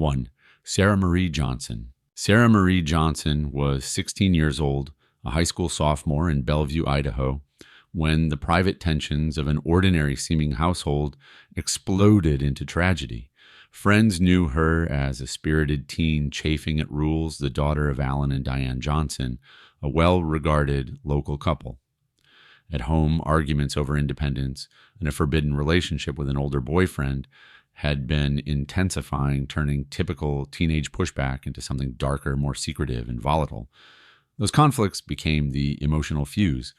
1. Sarah Marie Johnson. Sarah Marie Johnson was 16 years old, a high school sophomore in Bellevue, Idaho, when the private tensions of an ordinary-seeming household exploded into tragedy. Friends knew her as a spirited teen chafing at rules, the daughter of Alan and Diane Johnson, a well-regarded local couple. At home, arguments over independence and a forbidden relationship with an older boyfriend had been intensifying, turning typical teenage pushback into something darker, more secretive, and volatile. Those conflicts became the emotional fuse.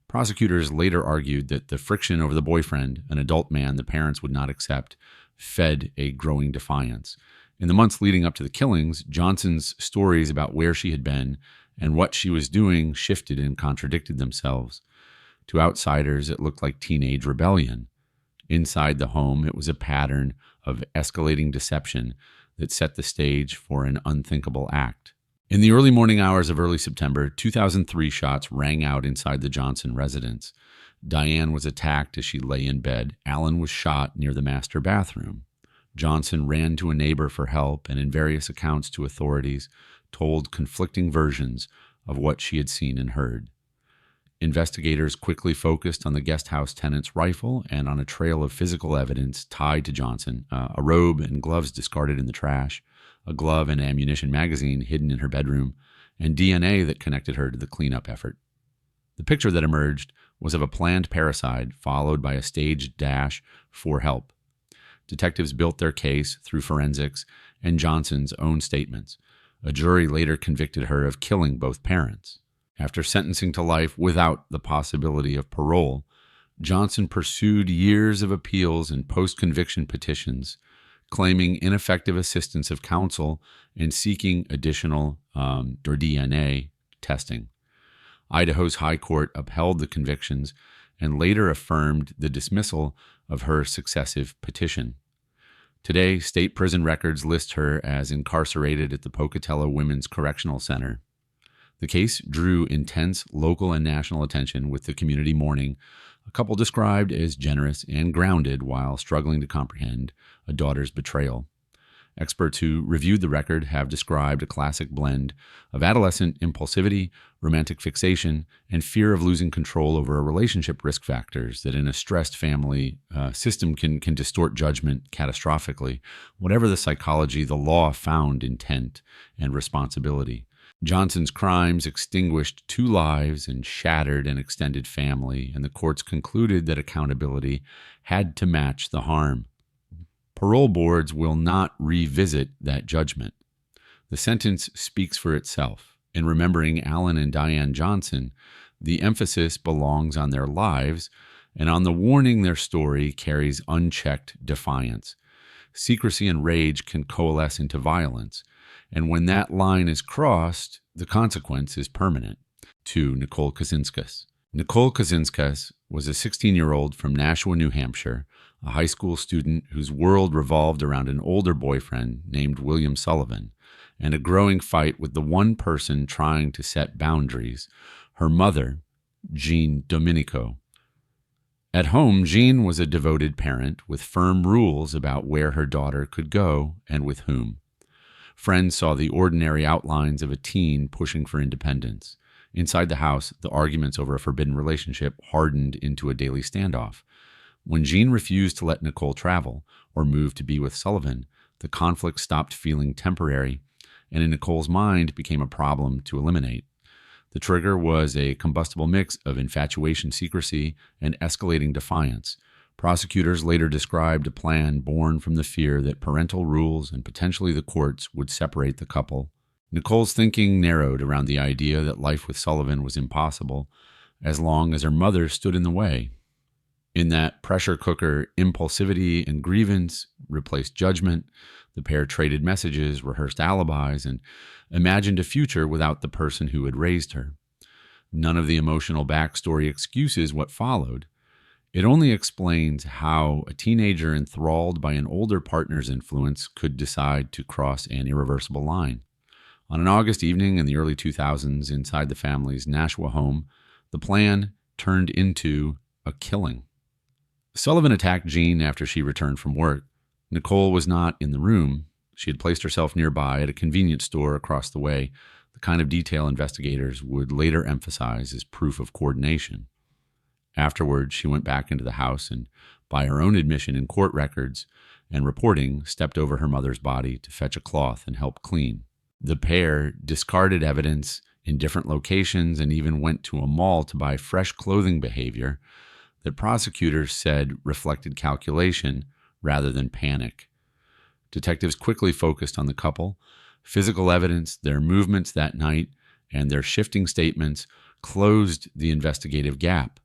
Prosecutors later argued that the friction over the boyfriend, an adult man the parents would not accept, fed a growing defiance. In the months leading up to the killings, Johnson's stories about where she had been and what she was doing shifted and contradicted themselves. To outsiders, it looked like teenage rebellion. Inside the home, it was a pattern of escalating deception that set the stage for an unthinkable act. In the early morning hours of early September, 2003 shots rang out inside the Johnson residence. Diane was attacked as she lay in bed. Alan was shot near the master bathroom. Johnson ran to a neighbor for help and, in various accounts to authorities, told conflicting versions of what she had seen and heard. Investigators quickly focused on the guest house tenant's rifle and on a trail of physical evidence tied to Johnson, a robe and gloves discarded in the trash, a glove and ammunition magazine hidden in her bedroom, and DNA that connected her to the cleanup effort. The picture that emerged was of a planned parricide followed by a staged dash for help. Detectives built their case through forensics and Johnson's own statements. A jury later convicted her of killing both parents. After sentencing to life without the possibility of parole, Johnson pursued years of appeals and post-conviction petitions, claiming ineffective assistance of counsel and seeking additional DNA testing. Idaho's High Court upheld the convictions and later affirmed the dismissal of her successive petition. Today, state prison records list her as incarcerated at the Pocatello Women's Correctional Center. The case drew intense local and national attention, with the community mourning a couple described as generous and grounded while struggling to comprehend a daughter's betrayal. Experts who reviewed the record have described a classic blend of adolescent impulsivity, romantic fixation, and fear of losing control over a relationship risk factors that in a stressed family system can distort judgment catastrophically. Whatever the psychology, the law found intent and responsibility. Johnson's crimes extinguished 2 lives and shattered an extended family, and the courts concluded that accountability had to match the harm. Parole boards will not revisit that judgment. The sentence speaks for itself. In remembering Alan and Diane Johnson, the emphasis belongs on their lives, and on the warning their story carries unchecked defiance. Secrecy and rage can coalesce into violence, and when that line is crossed, the consequence is permanent. 2. Nicole Kasinskas. Nicole Kasinskas was a 16-year-old from Nashua, New Hampshire, a high school student whose world revolved around an older boyfriend named William Sullivan, and a growing fight with the one person trying to set boundaries, her mother, Jean Domenico. At home, Jean was a devoted parent with firm rules about where her daughter could go and with whom. Friends saw the ordinary outlines of a teen pushing for independence. Inside the house, the arguments over a forbidden relationship hardened into a daily standoff. When Jean refused to let Nicole travel or move to be with Sullivan, the conflict stopped feeling temporary and in Nicole's mind became a problem to eliminate. The trigger was a combustible mix of infatuation, secrecy, and escalating defiance. Prosecutors later described a plan born from the fear that parental rules and potentially the courts would separate the couple. Nicole's thinking narrowed around the idea that life with Sullivan was impossible as long as her mother stood in the way. In that pressure cooker, impulsivity and grievance replaced judgment. The pair traded messages, rehearsed alibis, and imagined a future without the person who had raised her. None of the emotional backstory excuses what followed. It only explains how a teenager enthralled by an older partner's influence could decide to cross an irreversible line. On an August evening in the early 2000s, inside the family's Nashua home, the plan turned into a killing. Sullivan attacked Jean after she returned from work. Nicole was not in the room. She had placed herself nearby at a convenience store across the way, the kind of detail investigators would later emphasize as proof of coordination. Afterwards, she went back into the house and, by her own admission in court records and reporting, stepped over her mother's body to fetch a cloth and help clean. The pair discarded evidence in different locations and even went to a mall to buy fresh clothing, behavior that prosecutors said reflected calculation rather than panic. Detectives quickly focused on the couple. Physical evidence, their movements that night, and their shifting statements closed the investigative gap.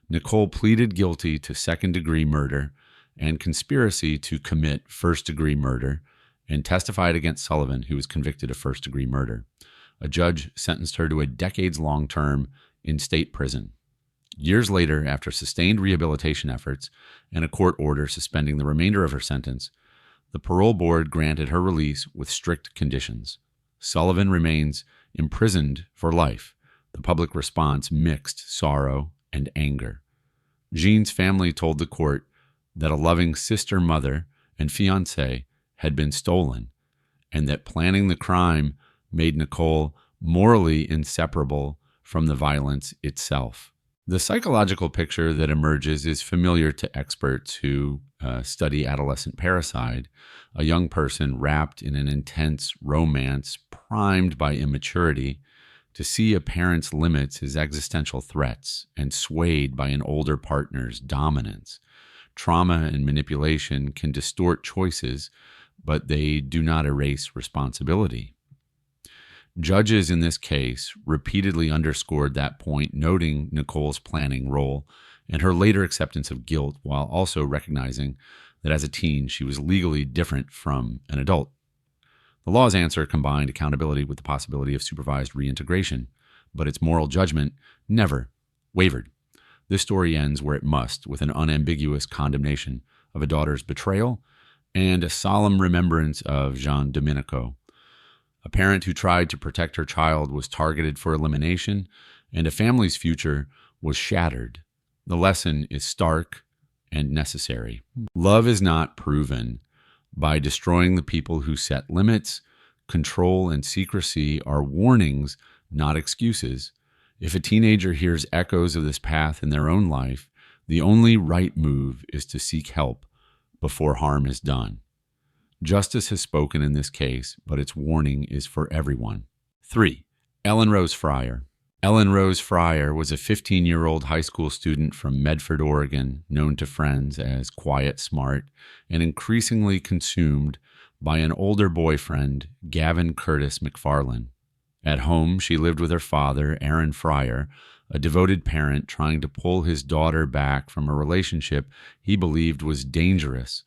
Nicole pleaded guilty to second-degree murder and conspiracy to commit first-degree murder and testified against Sullivan, who was convicted of first-degree murder. A judge sentenced her to a decades-long term in state prison. Years later, after sustained rehabilitation efforts and a court order suspending the remainder of her sentence, the parole board granted her release with strict conditions. Sullivan remains imprisoned for life. The public response mixed sorrow and anger. Jean's family told the court that a loving sister, mother, and fiancé had been stolen, and that planning the crime made Nicole morally inseparable from the violence itself. The psychological picture that emerges is familiar to experts who study adolescent parricide, a young person wrapped in an intense romance, primed by immaturity, to see a parent's limits as existential threats and swayed by an older partner's dominance. Trauma and manipulation can distort choices, but they do not erase responsibility. Judges in this case repeatedly underscored that point, noting Nicole's planning role and her later acceptance of guilt, while also recognizing that as a teen she was legally different from an adult. The law's answer combined accountability with the possibility of supervised reintegration, but its moral judgment never wavered. This story ends where it must, with an unambiguous condemnation of a daughter's betrayal and a solemn remembrance of Jean Domenico. A parent who tried to protect her child was targeted for elimination, and a family's future was shattered. The lesson is stark and necessary. Love is not proven by destroying the people who set limits. Control and secrecy are warnings, not excuses. If a teenager hears echoes of this path in their own life, the only right move is to seek help before harm is done. Justice has spoken in this case, but its warning is for everyone. 3. Ellen Rose Frier. Ellen Rose Frier was a 15-year-old high school student from Medford, Oregon, known to friends as quiet, smart, and increasingly consumed by an older boyfriend, Gavin Curtis McFarlane. At home, she lived with her father, Erin Frier, a devoted parent trying to pull his daughter back from a relationship he believed was dangerous.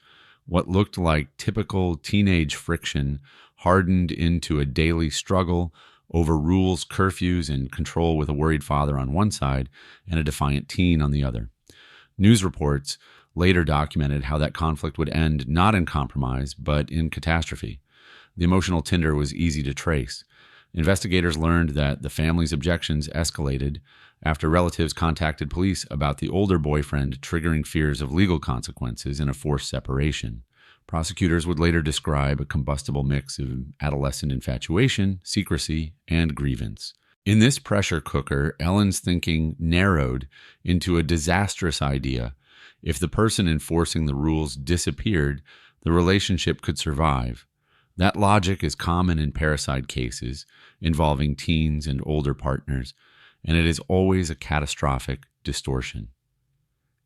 What looked like typical teenage friction hardened into a daily struggle over rules, curfews, and control, with a worried father on one side and a defiant teen on the other. News reports later documented how that conflict would end not in compromise, but in catastrophe. The emotional tinder was easy to trace. Investigators learned that the family's objections escalated after relatives contacted police about the older boyfriend triggering fears of legal consequences in a forced separation. Prosecutors would later describe a combustible mix of adolescent infatuation, secrecy, and grievance. In this pressure cooker, Ellen's thinking narrowed into a disastrous idea. If the person enforcing the rules disappeared, the relationship could survive. That logic is common in parricide cases involving teens and older partners, and it is always a catastrophic distortion.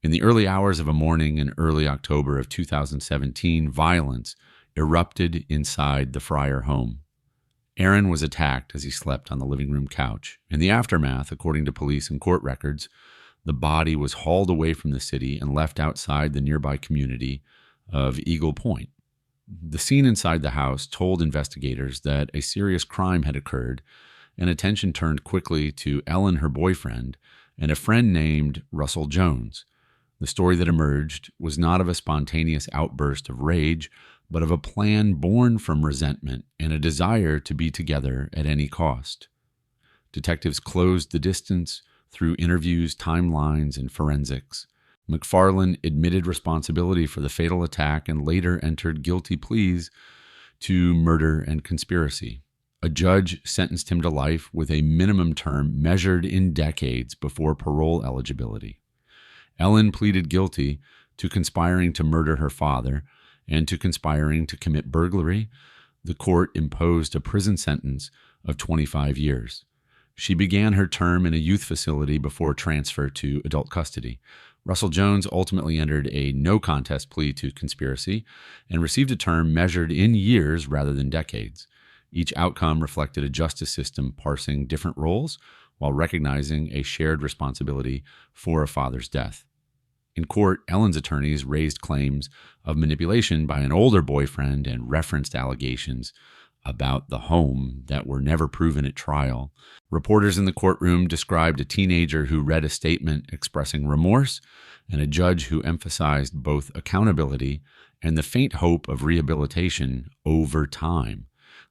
In the early hours of a morning in early October of 2017, violence erupted inside the Frier home. Erin was attacked as he slept on the living room couch. In the aftermath, according to police and court records, the body was hauled away from the city and left outside the nearby community of Eagle Point. The scene inside the house told investigators that a serious crime had occurred, and attention turned quickly to Ellen, her boyfriend, and a friend named Russell Jones. The story that emerged was not of a spontaneous outburst of rage, but of a plan born from resentment and a desire to be together at any cost. Detectives closed the distance through interviews, timelines, and forensics. McFarlane admitted responsibility for the fatal attack and later entered guilty pleas to murder and conspiracy. A judge sentenced him to life with a minimum term measured in decades before parole eligibility. Ellen pleaded guilty to conspiring to murder her father and to conspiring to commit burglary. The court imposed a prison sentence of 25 years. She began her term in a youth facility before transfer to adult custody. Russell Jones ultimately entered a no-contest plea to conspiracy and received a term measured in years rather than decades. Each outcome reflected a justice system parsing different roles while recognizing a shared responsibility for a father's death. In court, Ellen's attorneys raised claims of manipulation by an older boyfriend and referenced allegations about the home that were never proven at trial. Reporters in the courtroom described a teenager who read a statement expressing remorse and a judge who emphasized both accountability and the faint hope of rehabilitation over time.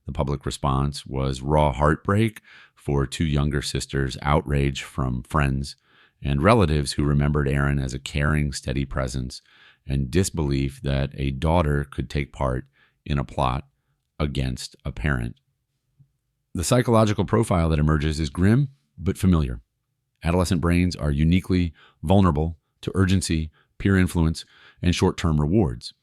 The public response was raw heartbreak for two younger sisters, outrage from friends and relatives who remembered Erin as a caring, steady presence, and disbelief that a daughter could take part in a plot against a parent. The psychological profile that emerges is grim but familiar. Adolescent brains are uniquely vulnerable to urgency, peer influence, and short-term rewards.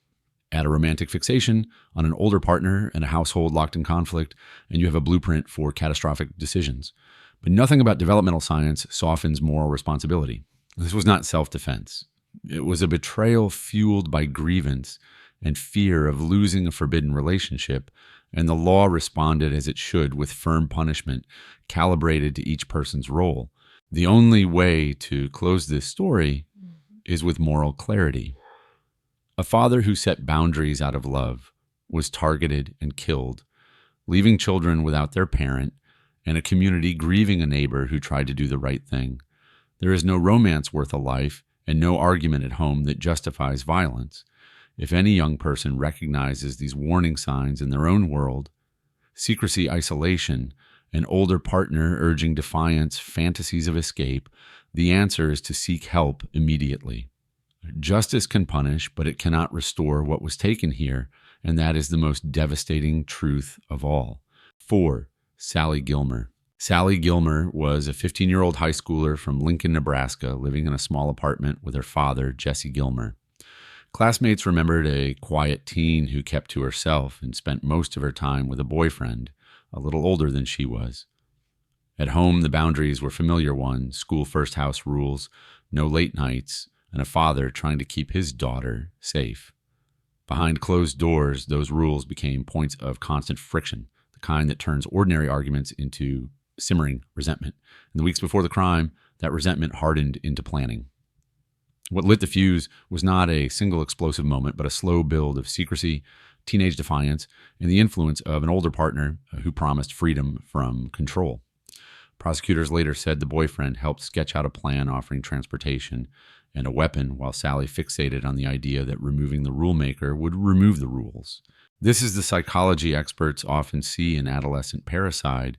Add a romantic fixation on an older partner and a household locked in conflict, and you have a blueprint for catastrophic decisions. But nothing about developmental science softens moral responsibility. This was not self-defense. It was a betrayal fueled by grievance and fear of losing a forbidden relationship, and the law responded as it should with firm punishment calibrated to each person's role. The only way to close this story is with moral clarity. A father who set boundaries out of love was targeted and killed, leaving children without their parent and a community grieving a neighbor who tried to do the right thing. There is no romance worth a life and no argument at home that justifies violence. If any young person recognizes these warning signs in their own world, secrecy, isolation, an older partner urging defiance, fantasies of escape, the answer is to seek help immediately. Justice can punish, but it cannot restore what was taken here, and that is the most devastating truth of all. 4. Sally Gilmer. Sally Gilmer was a 15-year-old high schooler from Lincoln, Nebraska, living in a small apartment with her father, Jesse Gilmer. Classmates remembered a quiet teen who kept to herself and spent most of her time with a boyfriend, a little older than she was. At home, the boundaries were familiar ones: school first house rules, no late nights, and a father trying to keep his daughter safe. Behind closed doors, those rules became points of constant friction, the kind that turns ordinary arguments into simmering resentment. In the weeks before the crime, that resentment hardened into planning. What lit the fuse was not a single explosive moment, but a slow build of secrecy, teenage defiance, and the influence of an older partner who promised freedom from control. Prosecutors later said the boyfriend helped sketch out a plan offering transportation and a weapon, while Sally fixated on the idea that removing the rulemaker would remove the rules. This is the psychology experts often see in adolescent parricide,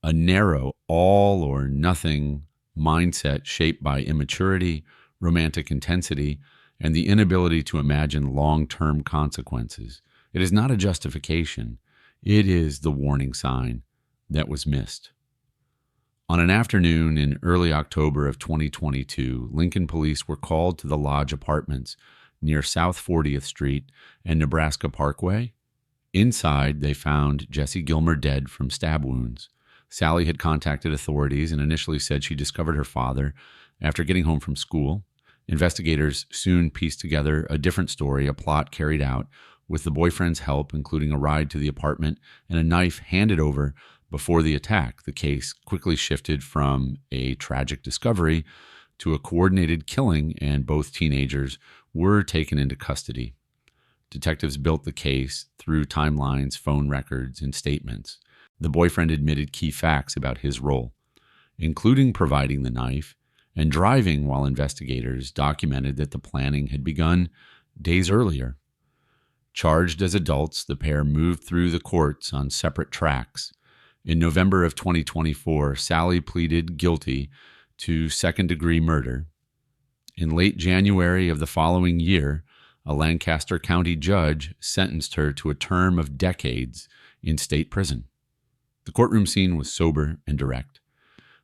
a narrow, all or nothing mindset shaped by immaturity, romantic intensity, and the inability to imagine long-term consequences. It is not a justification. It is the warning sign that was missed. On an afternoon in early October of 2022, Lincoln police were called to the Lodge Apartments near South 40th Street and Nebraska Parkway. Inside, they found Jesse Gilmer dead from stab wounds. Sally had contacted authorities and initially said she discovered her father after getting home from school. Investigators soon pieced together a different story, a plot carried out with the boyfriend's help, including a ride to the apartment and a knife handed over before the attack. The case quickly shifted from a tragic discovery to a coordinated killing, and both teenagers were taken into custody. Detectives built the case through timelines, phone records, and statements. The boyfriend admitted key facts about his role, including providing the knife and driving, while investigators documented that the planning had begun days earlier. Charged as adults, the pair moved through the courts on separate tracks. In November of 2024, Sally pleaded guilty to second-degree murder. In late January of the following year, a Lancaster County judge sentenced her to a term of decades in state prison. The courtroom scene was sober and direct.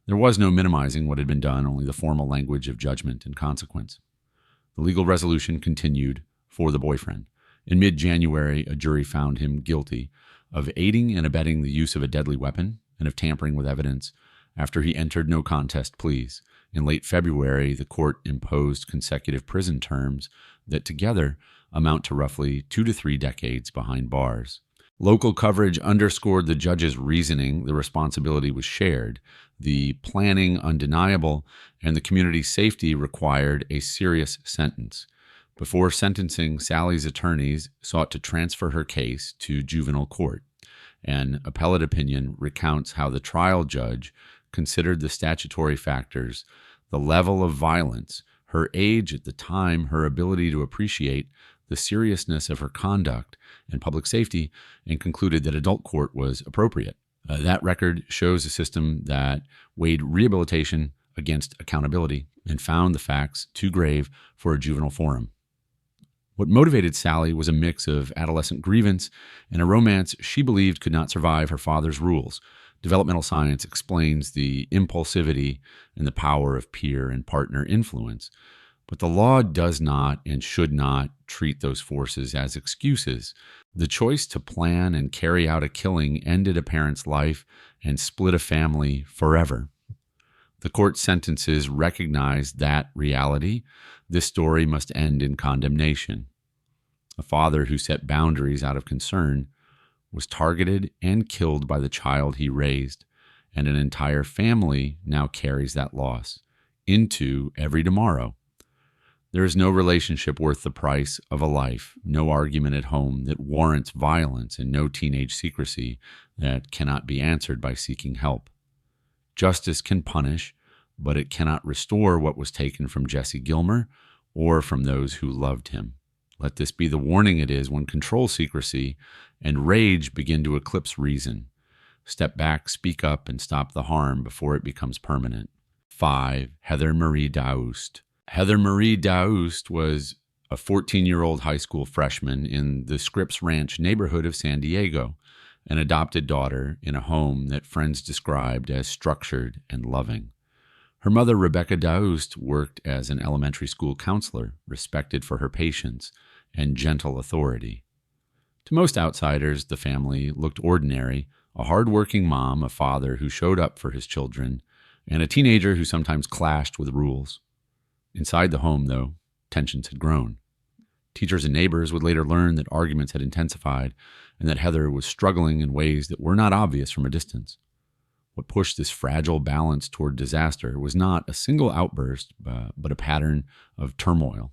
There was no minimizing what had been done, only the formal language of judgment and consequence. The legal resolution continued for the boyfriend. In mid-January, a jury found him guilty of aiding and abetting the use of a deadly weapon and of tampering with evidence after he entered no contest pleas. In late February, the court imposed consecutive prison terms that together amount to roughly 2 to 3 decades behind bars. Local coverage underscored the judge's reasoning. The responsibility was shared, the planning undeniable, and the community's safety required a serious sentence. Before sentencing, Sally's attorneys sought to transfer her case to juvenile court. An appellate opinion recounts how the trial judge considered the statutory factors, the level of violence, her age at the time, her ability to appreciate the seriousness of her conduct and public safety, and concluded that adult court was appropriate. That record shows a system that weighed rehabilitation against accountability and found the facts too grave for a juvenile forum. What motivated Sally was a mix of adolescent grievance and a romance she believed could not survive her father's rules. Developmental science explains the impulsivity and the power of peer and partner influence, but the law does not and should not treat those forces as excuses. The choice to plan and carry out a killing ended a parent's life and split a family forever. The court sentences recognize that reality. This story must end in condemnation. A father who set boundaries out of concern was targeted and killed by the child he raised, and an entire family now carries that loss into every tomorrow. There is no relationship worth the price of a life, no argument at home that warrants violence, and no teenage secrecy that cannot be answered by seeking help. Justice can punish, but it cannot restore what was taken from Jesse Gilmer or from those who loved him. Let this be the warning it is when control secrecy and rage begin to eclipse reason. Step back, speak up, and stop the harm before it becomes permanent. 5. Heather Marie Daust. Heather Marie Daust was a 14-year-old high school freshman in the Scripps Ranch neighborhood of San Diego, an adopted daughter in a home that friends described as structured and loving. Her mother, Rebecca Daust, worked as an elementary school counselor, respected for her patience and gentle authority. To most outsiders, the family looked ordinary: a hard-working mom, a father who showed up for his children, and a teenager who sometimes clashed with rules. Inside the home, though, tensions had grown. Teachers and neighbors would later learn that arguments had intensified and that Heather was struggling in ways that were not obvious from a distance. What pushed this fragile balance toward disaster was not a single outburst, but a pattern of turmoil.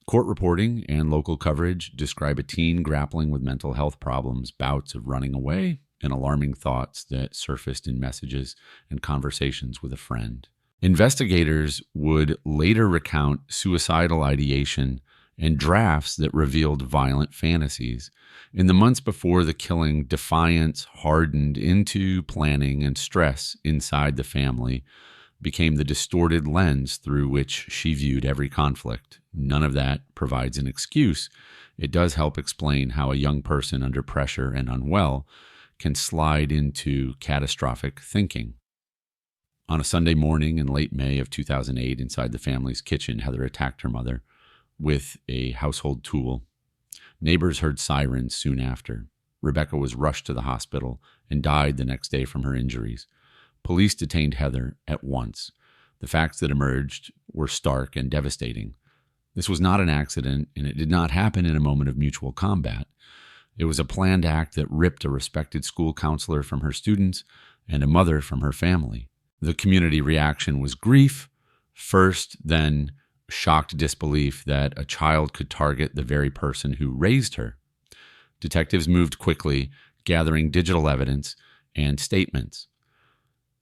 Court reporting and local coverage describe a teen grappling with mental health problems, bouts of running away, and alarming thoughts that surfaced in messages and conversations with a friend. Investigators would later recount suicidal ideation and drafts that revealed violent fantasies. In the months before the killing, defiance hardened into planning, and stress inside the family became the distorted lens through which she viewed every conflict. None of that provides an excuse. It does help explain how a young person under pressure and unwell can slide into catastrophic thinking. On a Sunday morning in late May of 2008, inside the family's kitchen, Heather attacked her mother with a household tool. Neighbors heard sirens soon after. Rebecca was rushed to the hospital and died the next day from her injuries. Police detained Heather at once. The facts that emerged were stark and devastating. This was not an accident, and it did not happen in a moment of mutual combat. It was a planned act that ripped a respected school counselor from her students and a mother from her family. The community reaction was grief first, then shocked disbelief that a child could target the very person who raised her. Detectives moved quickly, gathering digital evidence and statements.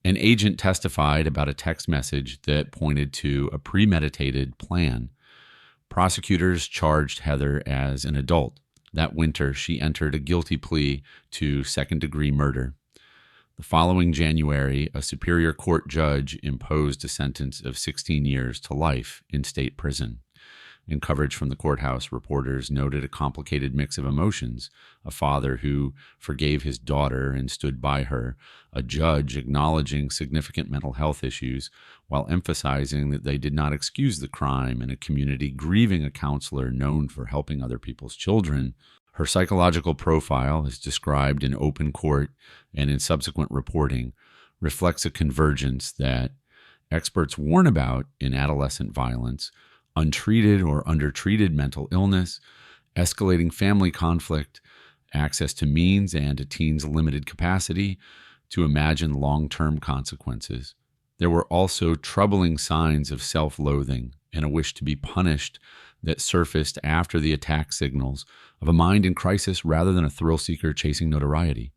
An agent testified about a text message that pointed to a premeditated plan. Prosecutors charged Heather as an adult. That winter, she entered a guilty plea to second-degree murder. The following January, a Superior Court judge imposed a sentence of 16 years to life in state prison. In coverage from the courthouse, reporters noted a complicated mix of emotions: a father who forgave his daughter and stood by her, a judge acknowledging significant mental health issues while emphasizing that they did not excuse the crime, and a community grieving a counselor known for helping other people's children. Her psychological profile, as described in open court and in subsequent reporting, reflects a convergence that experts warn about in adolescent violence: untreated or undertreated mental illness, escalating family conflict, access to means, and a teen's limited capacity to imagine long-term consequences. There were also troubling signs of self-loathing and a wish to be punished that surfaced after the attack signals of a mind in crisis rather than a thrill-seeker chasing notoriety.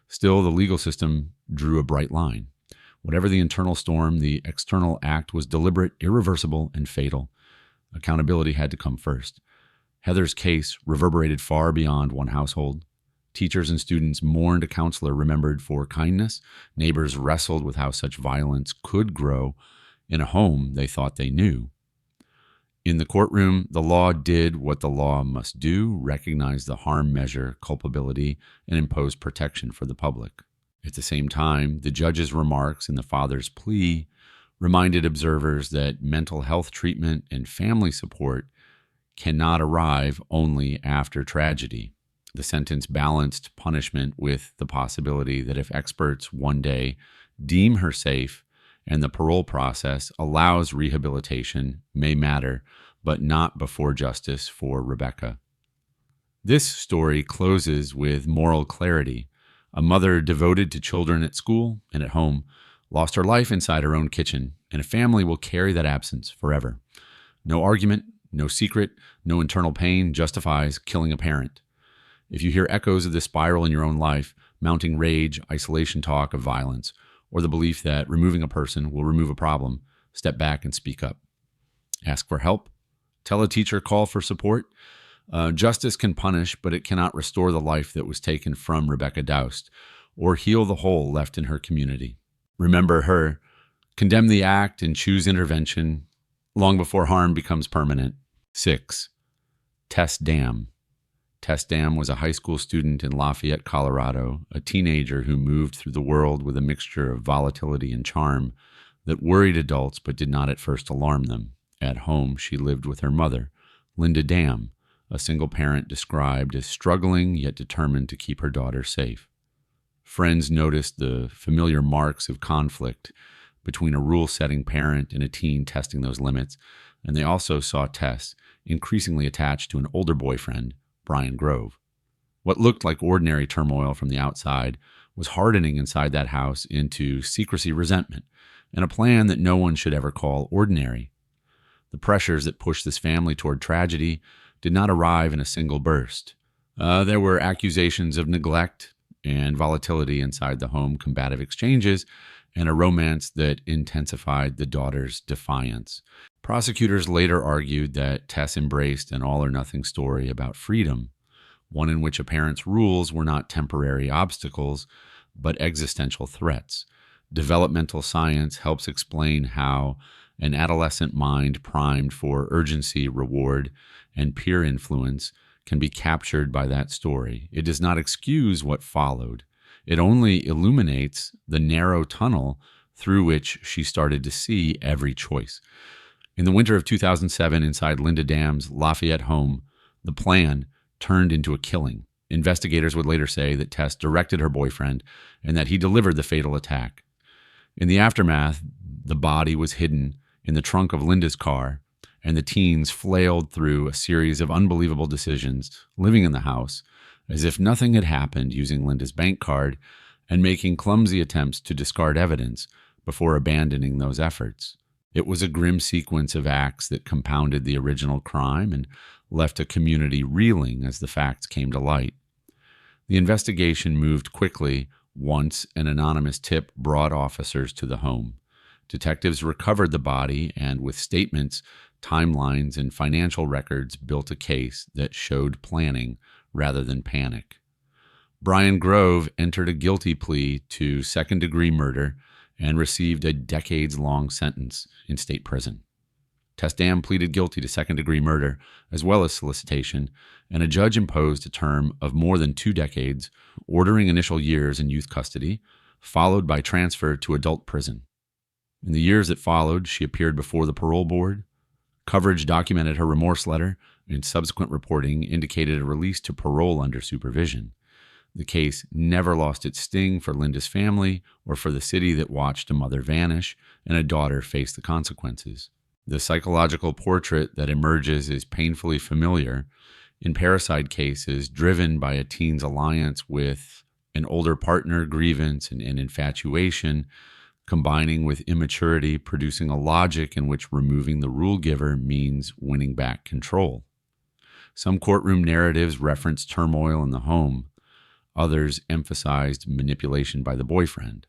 Still, the legal system drew a bright line. Whatever the internal storm, the external act was deliberate, irreversible, and fatal. Accountability had to come first. Heather's case reverberated far beyond one household. Teachers and students mourned a counselor remembered for kindness. Neighbors wrestled with how such violence could grow in a home they thought they knew. In the courtroom, the law did what the law must do: recognize the harm, measure culpability, and impose protection for the public. At the same time, the judge's remarks and the father's plea reminded observers that mental health treatment and family support cannot arrive only after tragedy. The sentence balanced punishment with the possibility that if experts one day deem her safe and the parole process allows rehabilitation, may matter, but not before justice for Rebecca. This story closes with moral clarity. A mother devoted to children at school and at home lost her life inside her own kitchen, and a family will carry that absence forever. No argument, no secret, no internal pain justifies killing a parent. If you hear echoes of this spiral in your own life, mounting rage, isolation talk of violence, or the belief that removing a person will remove a problem, step back and speak up. Ask for help. Tell a teacher, call for support. Justice can punish, but it cannot restore the life that was taken from Rebecca Daust or heal the hole left in her community. Remember her. Condemn the act and choose intervention long before harm becomes permanent. 6. Tess Damm. Tess Damm was a high school student in Lafayette, Colorado, a teenager who moved through the world with a mixture of volatility and charm that worried adults but did not at first alarm them. At home, she lived with her mother, Linda Damm, a single parent described as struggling yet determined to keep her daughter safe. Friends noticed the familiar marks of conflict between a rule-setting parent and a teen testing those limits, and they also saw Tess increasingly attached to an older boyfriend, Brian Grove. What looked like ordinary turmoil from the outside was hardening inside that house into secrecy, resentment, and a plan that no one should ever call ordinary. The pressures that pushed this family toward tragedy did not arrive in a single burst. There were accusations of neglect and volatility inside the home, combative exchanges, and a romance that intensified the daughter's defiance. Prosecutors later argued that Tess embraced an all-or-nothing story about freedom, one in which a parent's rules were not temporary obstacles, but existential threats. Developmental science helps explain how an adolescent mind primed for urgency, reward, and peer influence can be captured by that story. It does not excuse what followed. It only illuminates the narrow tunnel through which she started to see every choice. In the winter of 2007, inside Linda Damm's Lafayette home, the plan turned into a killing. Investigators would later say that Tess directed her boyfriend and that he delivered the fatal attack. In the aftermath, the body was hidden in the trunk of Linda's car, and the teens flailed through a series of unbelievable decisions, living in the house as if nothing had happened, using Linda's bank card and making clumsy attempts to discard evidence before abandoning those efforts. It was a grim sequence of acts that compounded the original crime and left a community reeling as the facts came to light. The investigation moved quickly once an anonymous tip brought officers to the home. Detectives recovered the body and, with statements, timelines, and financial records, built a case that showed planning rather than panic. Brian Grove entered a guilty plea to second-degree murder and received a decades-long sentence in state prison. Tess Damm pleaded guilty to second-degree murder as well as solicitation, and a judge imposed a term of more than 2 decades, ordering initial years in youth custody, followed by transfer to adult prison. In the years that followed, she appeared before the parole board. Coverage documented her remorse letter, and subsequent reporting indicated a release to parole under supervision. The case never lost its sting for Linda's family or for the city that watched a mother vanish and a daughter face the consequences. The psychological portrait that emerges is painfully familiar. In parricide cases, driven by a teen's alliance with an older partner, grievance, and infatuation, combining with immaturity, producing a logic in which removing the rule giver means winning back control. Some courtroom narratives reference turmoil in the home. Others emphasized manipulation by the boyfriend.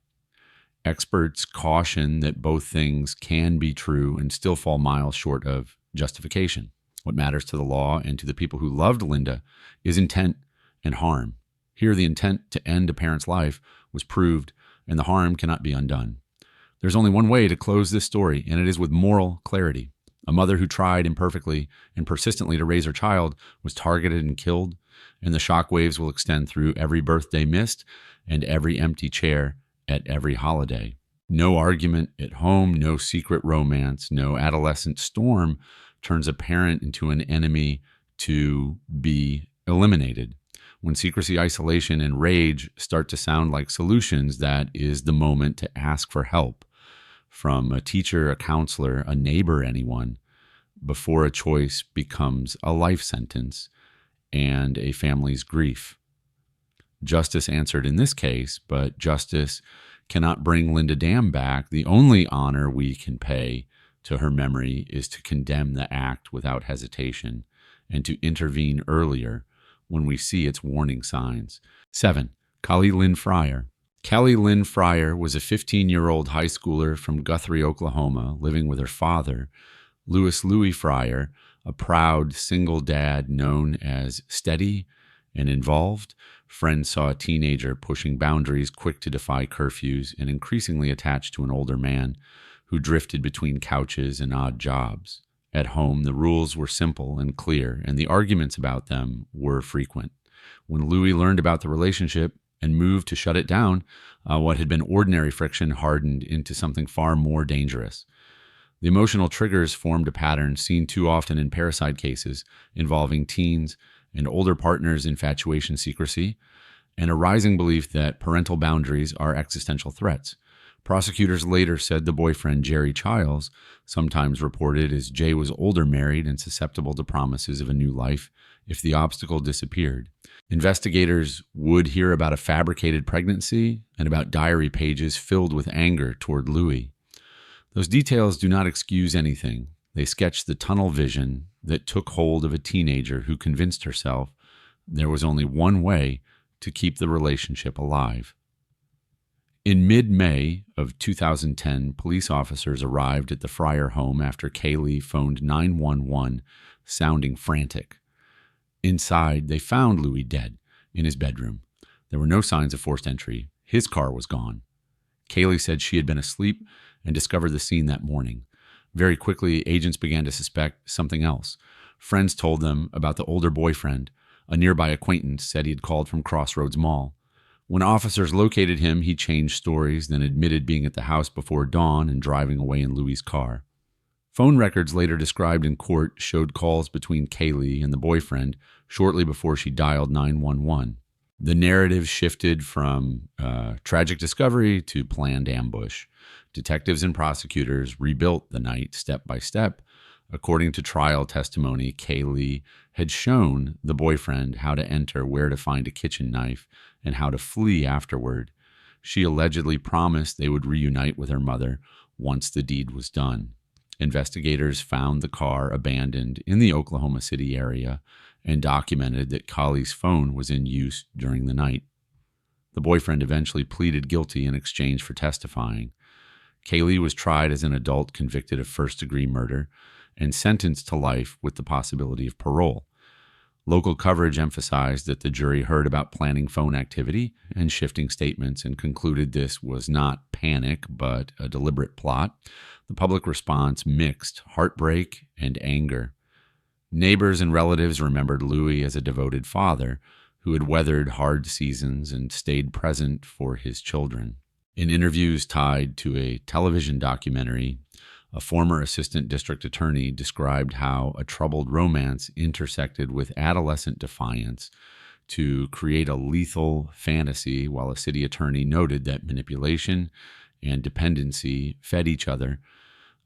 Experts caution that both things can be true and still fall miles short of justification. What matters to the law and to the people who loved Linda is intent and harm. Here, the intent to end a parent's life was proved, and the harm cannot be undone. There's only one way to close this story, and it is with moral clarity. A mother who tried imperfectly and persistently to raise her child was targeted and killed, and the shockwaves will extend through every birthday missed and every empty chair at every holiday. No argument at home, no secret romance, no adolescent storm turns a parent into an enemy to be eliminated. When secrecy, isolation, and rage start to sound like solutions, that is the moment to ask for help from a teacher, a counselor, a neighbor, anyone, before a choice becomes a life sentence and a family's grief. Justice answered in this case, but justice cannot bring Linda Damm back. The only honor we can pay to her memory is to condemn the act without hesitation and to intervene earlier when we see its warning signs. 7. Callie Lynn Frier. Callie Lynn Frier was a 15-year-old high schooler from Guthrie, Oklahoma, living with her father, Louis Frier, a proud single dad known as steady and involved. Friends saw a teenager pushing boundaries, quick to defy curfews, and increasingly attached to an older man who drifted between couches and odd jobs. At home, the rules were simple and clear, and the arguments about them were frequent. When Louis learned about the relationship and moved to shut it down, what had been ordinary friction hardened into something far more dangerous. The emotional triggers formed a pattern seen too often in parricide cases involving teens and older partners' infatuation, secrecy, and a rising belief that parental boundaries are existential threats. Prosecutors later said the boyfriend, Jerry Childs, sometimes reported as Jay was older, married, and susceptible to promises of a new life if the obstacle disappeared. Investigators would hear about a fabricated pregnancy and about diary pages filled with anger toward Louis. Those details do not excuse anything. They sketch the tunnel vision that took hold of a teenager who convinced herself there was only one way to keep the relationship alive. In mid-May of 2010, police officers arrived at the Frier home after Kaylee phoned 911, sounding frantic. Inside, they found Louis dead in his bedroom. There were no signs of forced entry. His car was gone. Kaylee said she had been asleep and discovered the scene that morning. Very quickly, agents began to suspect something else. Friends told them about the older boyfriend. A nearby acquaintance said he had called from Crossroads Mall. When officers located him, he changed stories, then admitted being at the house before dawn and driving away in Louis' car. Phone records later described in court showed calls between Kaylee and the boyfriend shortly before she dialed 911. The narrative shifted from tragic discovery to planned ambush. Detectives and prosecutors rebuilt the night step by step. According to trial testimony, Kaylee had shown the boyfriend how to enter, where to find a kitchen knife, and how to flee afterward. She allegedly promised they would reunite with her mother once the deed was done. Investigators found the car abandoned in the Oklahoma City area and documented that Kallie's phone was in use during the night. The boyfriend eventually pleaded guilty in exchange for testifying. Kaylee was tried as an adult convicted of first-degree murder and sentenced to life with the possibility of parole. Local coverage emphasized that the jury heard about planning phone activity and shifting statements and concluded this was not panic, but a deliberate plot. The public response mixed heartbreak and anger. Neighbors and relatives remembered Louis as a devoted father who had weathered hard seasons and stayed present for his children. In interviews tied to a television documentary, a former assistant district attorney described how a troubled romance intersected with adolescent defiance to create a lethal fantasy, while a city attorney noted that manipulation and dependency fed each other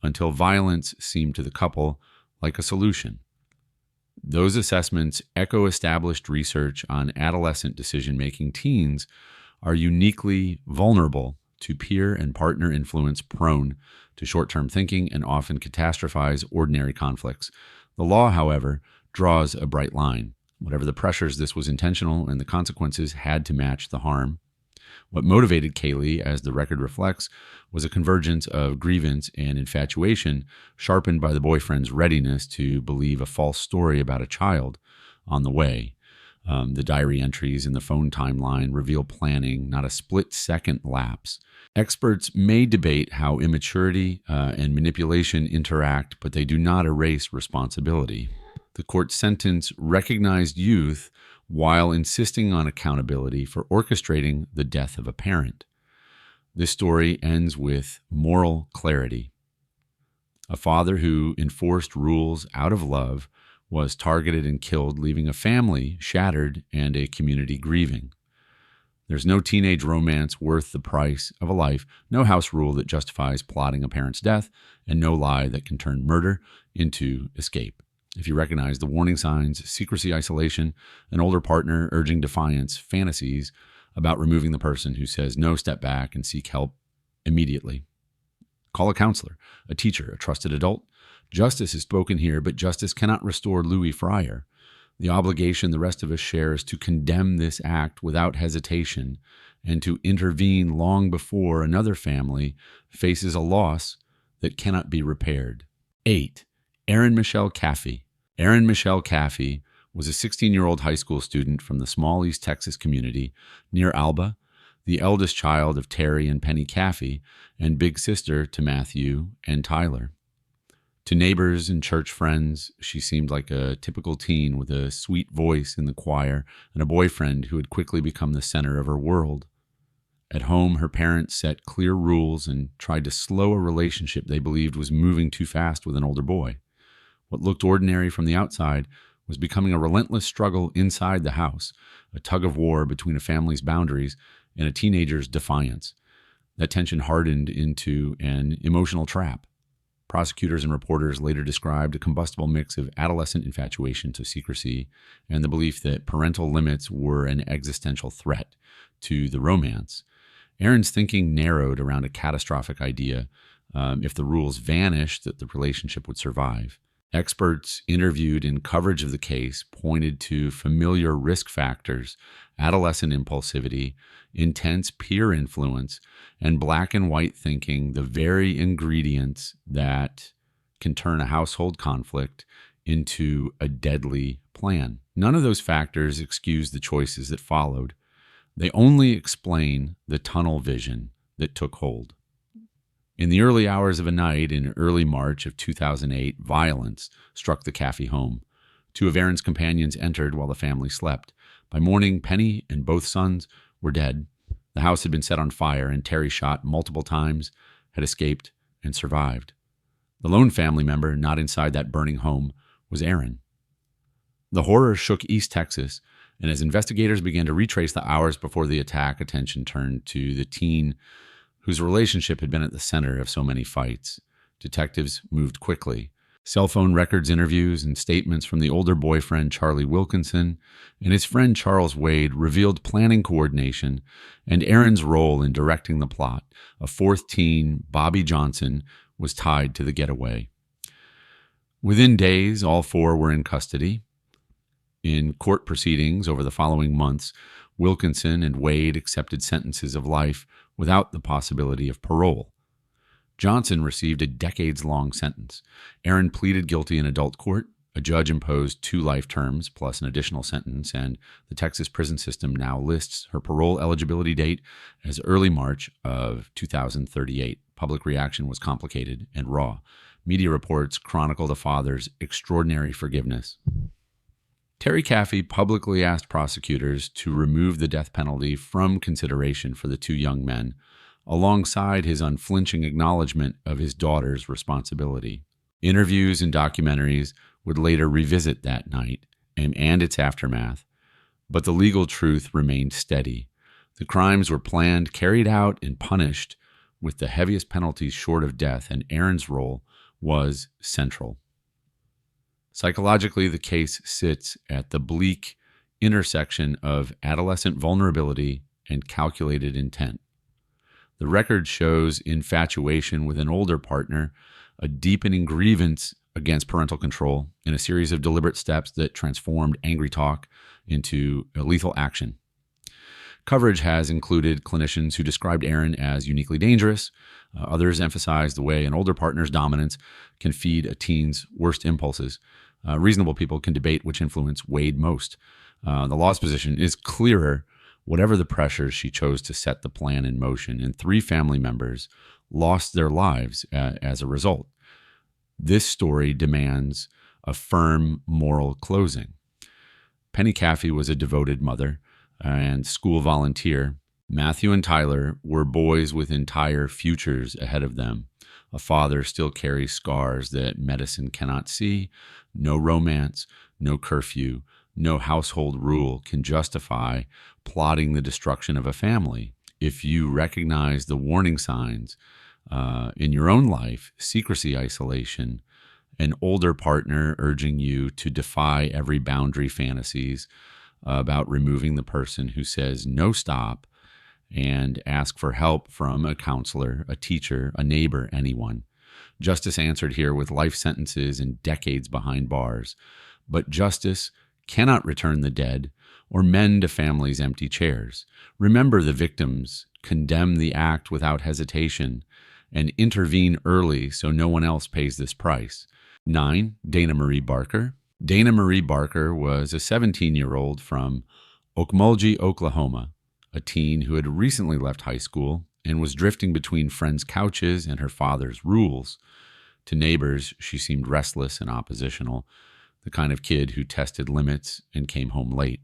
until violence seemed to the couple like a solution. Those assessments echo established research on adolescent decision-making. Teens are uniquely vulnerable to peer and partner influence, prone to short-term thinking, and often catastrophize ordinary conflicts. The law, however, draws a bright line. Whatever the pressures, this was intentional, and the consequences had to match the harm. What motivated Kaylee, as the record reflects, was a convergence of grievance and infatuation, sharpened by the boyfriend's readiness to believe a false story about a child on the way. The diary entries in the phone timeline reveal planning, not a split-second lapse. Experts may debate how immaturity and manipulation interact, but they do not erase responsibility. The court sentence recognized youth while insisting on accountability for orchestrating the death of a parent. This story ends with moral clarity. A father who enforced rules out of love was targeted and killed, leaving a family shattered and a community grieving. There's no teenage romance worth the price of a life, no house rule that justifies plotting a parent's death, and no lie that can turn murder into escape. If you recognize the warning signs, secrecy, isolation, an older partner urging defiance, fantasies about removing the person who says no, step back and seek help immediately. Call a counselor, a teacher, a trusted adult. Justice is spoken here, but justice cannot restore Louis Frier. The obligation the rest of us share is to condemn this act without hesitation and to intervene long before another family faces a loss that cannot be repaired. 8. Erin Michelle Caffey. Erin Michelle Caffey was a 16-year-old high school student from the small East Texas community near Alba, the eldest child of Terry and Penny Caffey, and big sister to Matthew and Tyler. To neighbors and church friends, she seemed like a typical teen with a sweet voice in the choir and a boyfriend who had quickly become the center of her world. At home, her parents set clear rules and tried to slow a relationship they believed was moving too fast with an older boy. What looked ordinary from the outside was becoming a relentless struggle inside the house, a tug of war between a family's boundaries and a teenager's defiance. That tension hardened into an emotional trap. Prosecutors and reporters later described a combustible mix of adolescent infatuation to secrecy and the belief that parental limits were an existential threat to the romance. Erin's thinking narrowed around a catastrophic idea. If the rules vanished, that the relationship would survive. Experts interviewed in coverage of the case pointed to familiar risk factors, adolescent impulsivity, intense peer influence, and black and white thinking, the very ingredients that can turn a household conflict into a deadly plan. None of those factors excuse the choices that followed. They only explain the tunnel vision that took hold. In the early hours of a night in early March of 2008, violence struck the Caffey home. Two of Erin's companions entered while the family slept. By morning, Penny and both sons were dead. The house had been set on fire, and Terry, shot multiple times, had escaped and survived. The lone family member not inside that burning home was Erin. The horror shook East Texas, and as investigators began to retrace the hours before the attack, attention turned to the teen whose relationship had been at the center of so many fights. Detectives moved quickly. Cell phone records, interviews, and statements from the older boyfriend, Charlie Wilkinson, and his friend, Charles Wade, revealed planning coordination and Erin's role in directing the plot. A fourth teen, Bobby Johnson, was tied to the getaway. Within days, all four were in custody. In court proceedings over the following months, Wilkinson and Wade accepted sentences of life without the possibility of parole. Johnson received a decades-long sentence. Erin pleaded guilty in adult court. A judge imposed 2 life terms plus an additional sentence, and the Texas prison system now lists her parole eligibility date as early March of 2038. Public reaction was complicated and raw. Media reports chronicle the father's extraordinary forgiveness. Terry Caffey publicly asked prosecutors to remove the death penalty from consideration for the 2 young men, alongside his unflinching acknowledgement of his daughter's responsibility. Interviews and documentaries would later revisit that night and its aftermath, but the legal truth remained steady. The crimes were planned, carried out, and punished with the heaviest penalties short of death, and Erin's role was central. Psychologically, the case sits at the bleak intersection of adolescent vulnerability and calculated intent. The record shows infatuation with an older partner, a deepening grievance against parental control, and a series of deliberate steps that transformed angry talk into a lethal action. Coverage has included clinicians who described Erin as uniquely dangerous. Others emphasized the way an older partner's dominance can feed a teen's worst impulses. Reasonable people can debate which influence weighed most. The law's position is clearer. Whatever the pressures, she chose to set the plan in motion, and 3 family members lost their lives as a result. This story demands a firm moral closing. Penny Caffey was a devoted mother and school volunteer. Matthew and Tyler were boys with entire futures ahead of them. A father still carries scars that medicine cannot see. No romance, no curfew, no household rule can justify plotting the destruction of a family. If you recognize the warning signs in your own life, secrecy, isolation, an older partner urging you to defy every boundary fantasies about removing the person who says no, stop, and ask for help from a counselor, a teacher, a neighbor, anyone. Justice answered here with life sentences and decades behind bars. But justice cannot return the dead or mend a family's empty chairs. Remember the victims, condemn the act without hesitation, and intervene early so no one else pays this price. 9. Dana Marie Barker. Dana Marie Barker was a 17-year-old from Okmulgee, Oklahoma, a teen who had recently left high school and was drifting between friends' couches and her father's rules. To neighbors, she seemed restless and oppositional, the kind of kid who tested limits and came home late.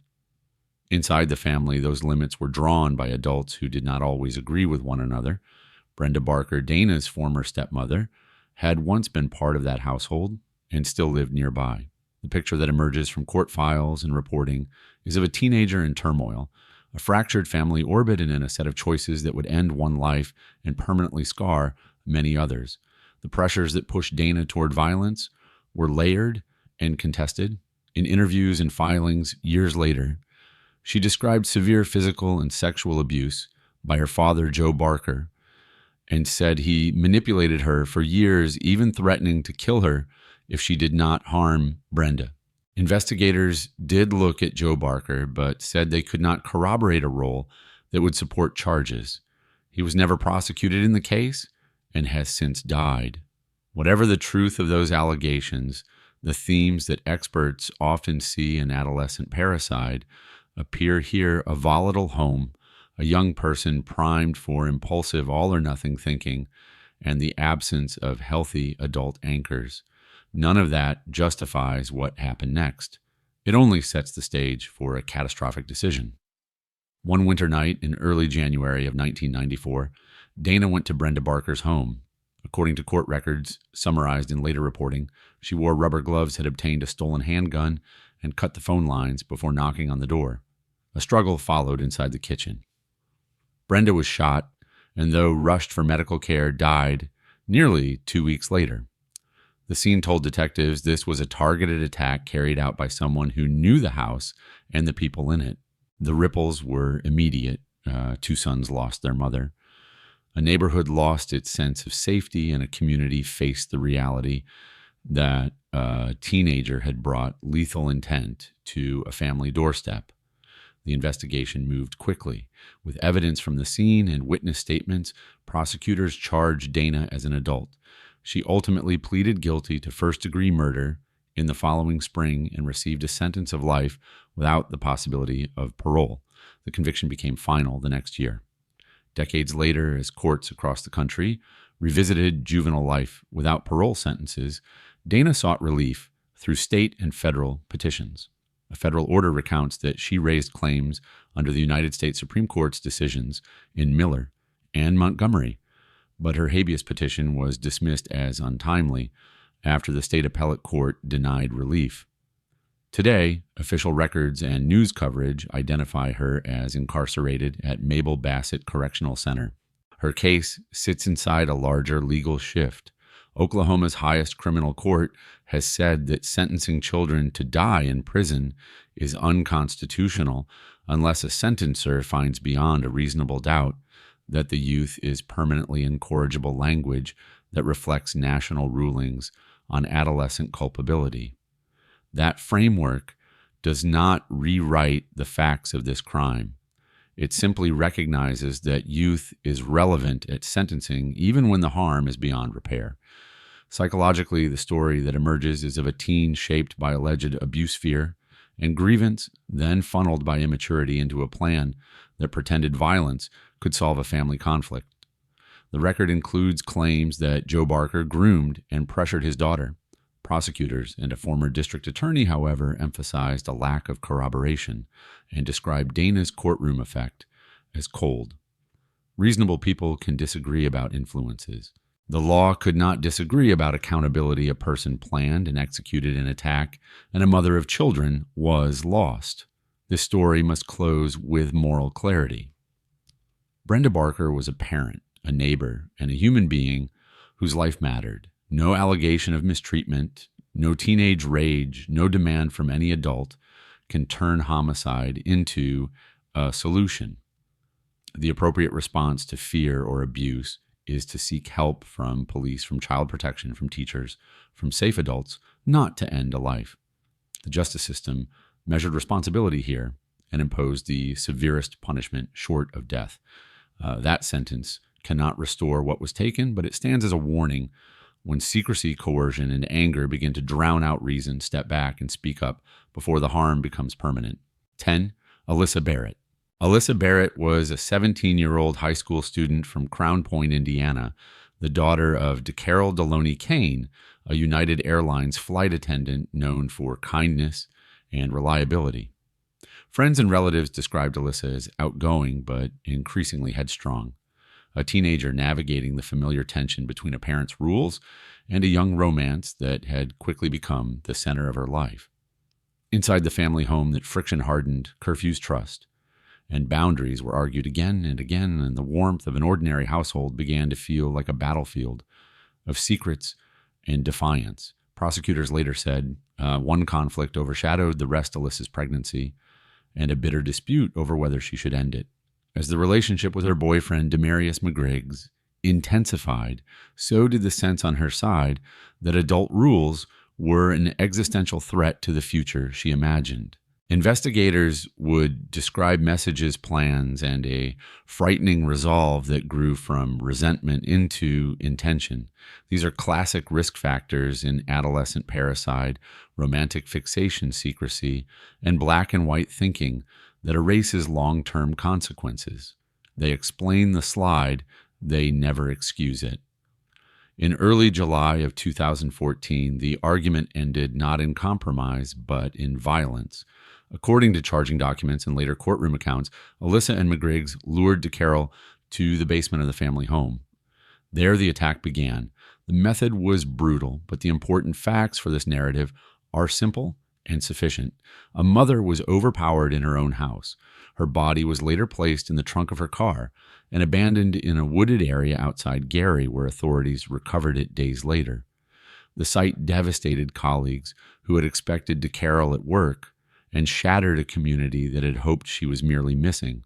Inside the family, those limits were drawn by adults who did not always agree with one another. Brenda Barker, Dana's former stepmother, had once been part of that household and still lived nearby. The picture that emerges from court files and reporting is of a teenager in turmoil, a fractured family orbited in a set of choices that would end one life and permanently scar many others. The pressures that pushed Dana toward violence were layered and contested. In interviews and filings years later, she described severe physical and sexual abuse by her father, Joe Barker, and said he manipulated her for years, even threatening to kill her if she did not harm Brenda. Investigators did look at Joe Barker, but said they could not corroborate a role that would support charges. He was never prosecuted in the case and has since died. Whatever the truth of those allegations, the themes that experts often see in adolescent parricide appear here: a volatile home, a young person primed for impulsive all-or-nothing thinking, and the absence of healthy adult anchors. None of that justifies what happened next. It only sets the stage for a catastrophic decision. One winter night in early January of 1994, Dana went to Brenda Barker's home. According to court records summarized in later reporting, she wore rubber gloves, had obtained a stolen handgun, and cut the phone lines before knocking on the door. A struggle followed inside the kitchen. Brenda was shot, and though rushed for medical care, died nearly 2 weeks later. The scene told detectives this was a targeted attack carried out by someone who knew the house and the people in it. The ripples were immediate. 2 sons lost their mother. A neighborhood lost its sense of safety, and a community faced the reality that a teenager had brought lethal intent to a family doorstep. The investigation moved quickly. With evidence from the scene and witness statements, prosecutors charged Dana as an adult. She ultimately pleaded guilty to first-degree murder in the following spring and received a sentence of life without the possibility of parole. The conviction became final the next year. Decades later, as courts across the country revisited juvenile life without parole sentences, Dana sought relief through state and federal petitions. A federal order recounts that she raised claims under the United States Supreme Court's decisions in Miller and Montgomery, but her habeas petition was dismissed as untimely after the state appellate court denied relief. Today, official records and news coverage identify her as incarcerated at Mabel Bassett Correctional Center. Her case sits inside a larger legal shift. Oklahoma's highest criminal court has said that sentencing children to die in prison is unconstitutional unless a sentencer finds beyond a reasonable doubt that the youth is permanently incorrigible language that reflects national rulings on adolescent culpability. That framework does not rewrite the facts of this crime. It simply recognizes that youth is relevant at sentencing even when the harm is beyond repair. Psychologically, the story that emerges is of a teen shaped by alleged abuse fear and grievance, then funneled by immaturity into a plan that pretended violence could solve a family conflict. The record includes claims that Joe Barker groomed and pressured his daughter. Prosecutors and a former district attorney, however, emphasized a lack of corroboration and described Dana's courtroom effect as cold. Reasonable people can disagree about influences. The law could not disagree about accountability. A person planned and executed an attack, and a mother of children was lost. This story must close with moral clarity. Brenda Barker was a parent, a neighbor, and a human being whose life mattered. No allegation of mistreatment, no teenage rage, no demand from any adult can turn homicide into a solution. The appropriate response to fear or abuse is to seek help from police, from child protection, from teachers, from safe adults, not to end a life. The justice system measured responsibility here and imposed the severest punishment short of death. That sentence cannot restore what was taken, but it stands as a warning. When secrecy, coercion, and anger begin to drown out reason, step back and speak up before the harm becomes permanent. 10. Alyssa Barrett. Alyssa Barrett was a 17-year-old high school student from Crown Point, Indiana, the daughter of DeCarroll Deloney Kane, a United Airlines flight attendant known for kindness and reliability. Friends and relatives described Alyssa as outgoing but increasingly headstrong, a teenager navigating the familiar tension between a parent's rules and a young romance that had quickly become the center of her life. Inside the family home that friction hardened, curfews trust, and boundaries were argued again and again, and the warmth of an ordinary household began to feel like a battlefield of secrets and defiance. Prosecutors later said one conflict overshadowed the rest of Alyssa's pregnancy and a bitter dispute over whether she should end it. As the relationship with her boyfriend, Demarius McGriggs, intensified, so did the sense on her side that adult rules were an existential threat to the future she imagined. Investigators would describe messages, plans, and a frightening resolve that grew from resentment into intention. These are classic risk factors in adolescent parricide, romantic fixation, secrecy, and black and white thinking that erases long-term consequences. They explain the slide, they never excuse it. In early July of 2014, the argument ended not in compromise, but in violence. According to charging documents and later courtroom accounts, Alyssa and McGriggs lured DeCarroll to the basement of the family home. There the attack began. The method was brutal, but the important facts for this narrative are simple and sufficient. A mother was overpowered in her own house. Her body was later placed in the trunk of her car and abandoned in a wooded area outside Gary, where authorities recovered it days later. The sight devastated colleagues who had expected DeCarroll at work and shattered a community that had hoped she was merely missing.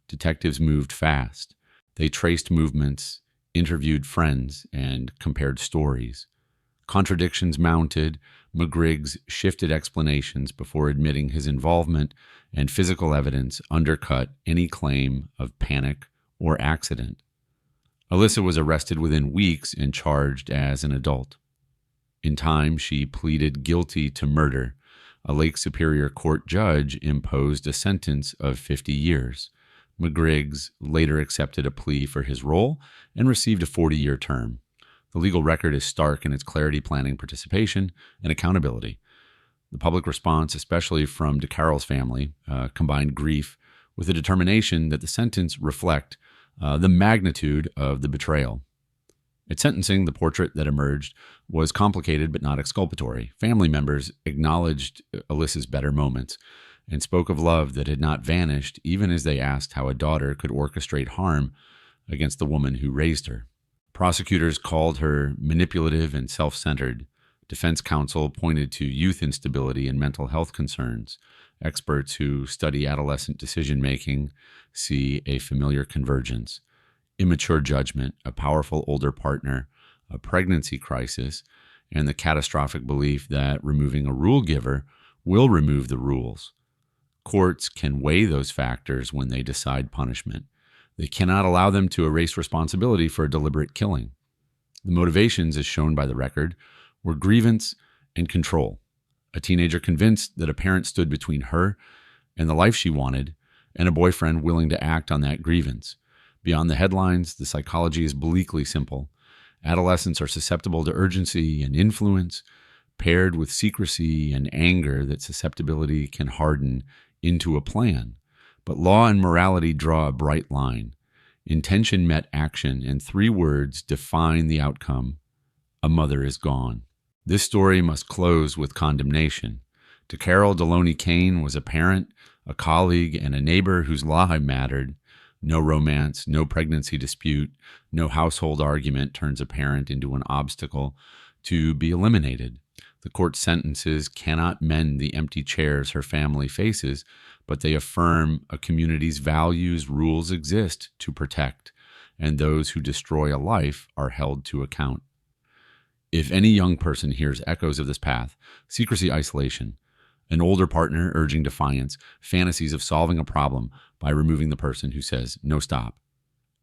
Detectives moved fast. They traced movements, interviewed friends, and compared stories. Contradictions mounted. McGriggs shifted explanations before admitting his involvement, and physical evidence undercut any claim of panic or accident. Alyssa was arrested within weeks and charged as an adult. In time, she pleaded guilty to murder. A Lake Superior Court judge imposed a sentence of 50 years. McGriggs later accepted a plea for his role and received a 40-year term. The legal record is stark in its clarity, planning, participation, and accountability. The public response, especially from DeCarroll's family, combined grief with a determination that the sentence reflect the magnitude of the betrayal. At sentencing, the portrait that emerged was complicated but not exculpatory. Family members acknowledged Alyssa's better moments and spoke of love that had not vanished, even as they asked how a daughter could orchestrate harm against the woman who raised her. Prosecutors called her manipulative and self-centered. Defense counsel pointed to youth instability and mental health concerns. Experts who study adolescent decision-making see a familiar convergence: immature judgment, a powerful older partner, a pregnancy crisis, and the catastrophic belief that removing a rule giver will remove the rules. Courts can weigh those factors when they decide punishment. They cannot allow them to erase responsibility for a deliberate killing. The motivations, as shown by the record, were grievance and control. A teenager convinced that a parent stood between her and the life she wanted, and a boyfriend willing to act on that grievance. Beyond the headlines, the psychology is bleakly simple. Adolescents are susceptible to urgency and influence, paired with secrecy and anger that susceptibility can harden into a plan. But law and morality draw a bright line. Intention met action, and 3 words define the outcome: a mother is gone. This story must close with condemnation. DeCarroll Deloney Kane was a parent, a colleague, and a neighbor whose life mattered. No romance, no pregnancy dispute, no household argument turns a parent into an obstacle to be eliminated. The court sentences cannot mend the empty chairs her family faces, but they affirm a community's values, rules exist to protect, and those who destroy a life are held to account. If any young person hears echoes of this path, secrecy, isolation, an older partner urging defiance, fantasies of solving a problem by removing the person who says, no, stop.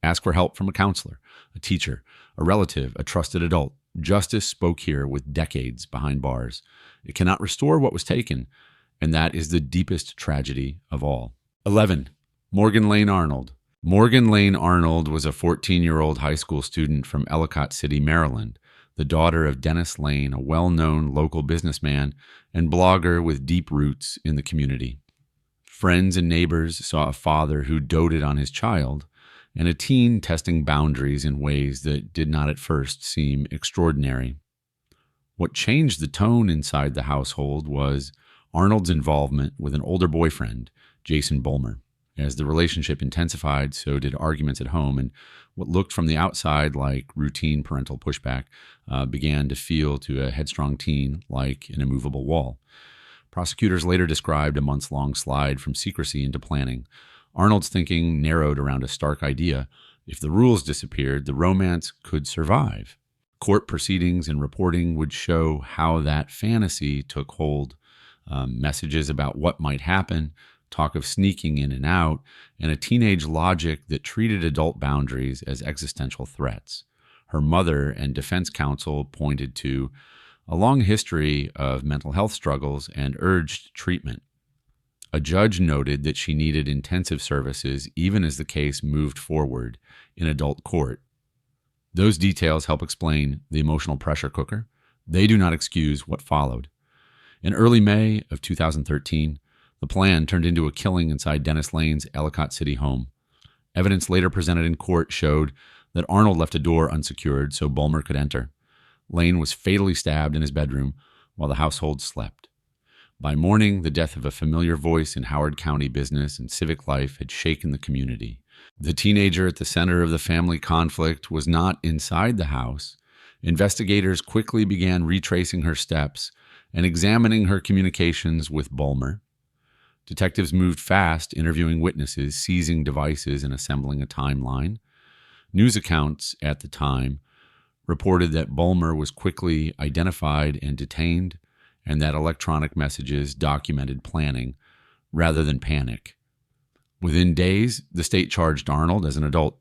Ask for help from a counselor, a teacher, a relative, a trusted adult. Justice spoke here with decades behind bars. It cannot restore what was taken, and that is the deepest tragedy of all. 11. Morgan Lane Arnold. Morgan Lane Arnold was a 14-year-old high school student from Ellicott City, Maryland, the daughter of Dennis Lane, a well-known local businessman and blogger with deep roots in the community. Friends and neighbors saw a father who doted on his child, and a teen testing boundaries in ways that did not at first seem extraordinary. What changed the tone inside the household was Arnold's involvement with an older boyfriend, Jason Bulmer. As the relationship intensified, so did arguments at home, and what looked from the outside like routine parental pushback began to feel to a headstrong teen like an immovable wall. Prosecutors later described a months-long slide from secrecy into planning. Arnold's thinking narrowed around a stark idea: if the rules disappeared, the romance could survive. Court proceedings and reporting would show how that fantasy took hold. Messages about what might happen, talk of sneaking in and out, and a teenage logic that treated adult boundaries as existential threats. Her mother and defense counsel pointed to a long history of mental health struggles and urged treatment. A judge noted that she needed intensive services even as the case moved forward in adult court. Those details help explain the emotional pressure cooker. They do not excuse what followed. In early May of 2013, the plan turned into a killing inside Dennis Lane's Ellicott City home. Evidence later presented in court showed that Arnold left a door unsecured so Bulmer could enter. Lane was fatally stabbed in his bedroom while the household slept. By morning, the death of a familiar voice in Howard County business and civic life had shaken the community. The teenager at the center of the family conflict was not inside the house. Investigators quickly began retracing her steps and examining her communications with Bulmer. Detectives moved fast, interviewing witnesses, seizing devices, and assembling a timeline. News accounts at the time reported that Bulmer was quickly identified and detained, and that electronic messages documented planning rather than panic. Within days, the state charged Arnold as an adult.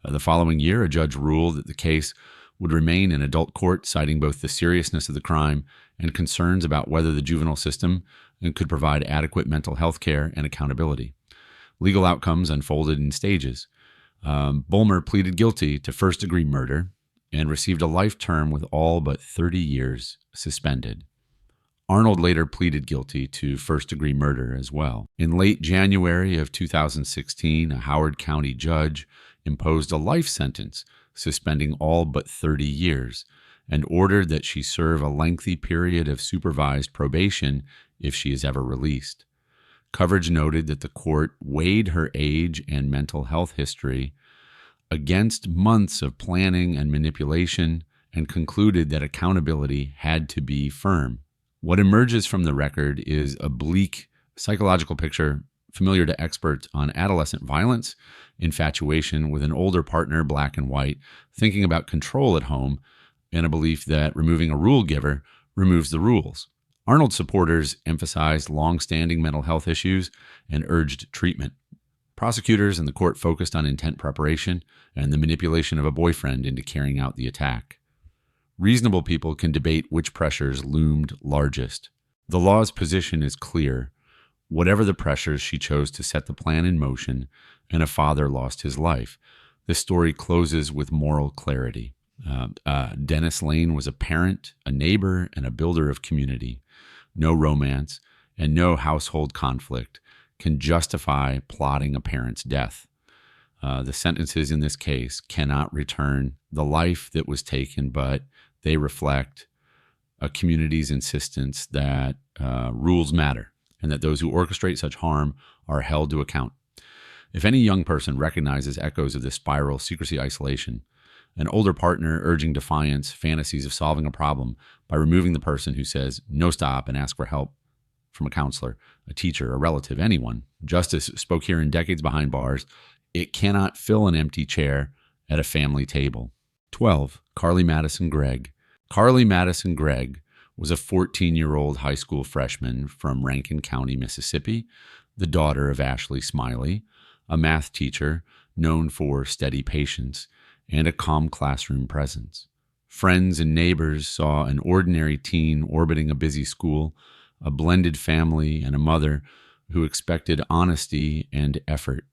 The following year, a judge ruled that the case would remain in adult court, citing both the seriousness of the crime and concerns about whether the juvenile system could provide adequate mental health care and accountability. Legal outcomes unfolded in stages. Gilmer pleaded guilty to first-degree murder and received a life term with all but 30 years suspended. Arnold later pleaded guilty to first-degree murder as well. In late January of 2016, a Howard County judge imposed a life sentence, suspending all but 30 years, and ordered that she serve a lengthy period of supervised probation if she is ever released. Coverage noted that the court weighed her age and mental health history against months of planning and manipulation and concluded that accountability had to be firm. What emerges from the record is a bleak psychological picture familiar to experts on adolescent violence, infatuation with an older partner, black and white, thinking about control at home, and a belief that removing a rule giver removes the rules. Arnold supporters emphasized long-standing mental health issues and urged treatment. Prosecutors and the court focused on intent preparation and the manipulation of a boyfriend into carrying out the attack. Reasonable people can debate which pressures loomed largest. The law's position is clear. Whatever the pressures, she chose to set the plan in motion, and a father lost his life. This story closes with moral clarity. Dennis Lane was a parent, a neighbor, and a builder of community. No romance and no household conflict can justify plotting a parent's death. The sentences in this case cannot return the life that was taken, but they reflect a community's insistence that rules matter and that those who orchestrate such harm are held to account. If any young person recognizes echoes of this spiral, secrecy, isolation, an older partner urging defiance, fantasies of solving a problem by removing the person who says, no, stop, and ask for help from a counselor, a teacher, a relative, anyone. Justice spoke here in Decades Behind Bars. It cannot fill an empty chair at a family table. 12. Carly Madison Gregg. Carly Madison Gregg was a 14-year-old high school freshman from Rankin County, Mississippi, the daughter of Ashley Smiley, a math teacher known for steady patience and a calm classroom presence. Friends and neighbors saw an ordinary teen orbiting a busy school, a blended family, and a mother who expected honesty and effort.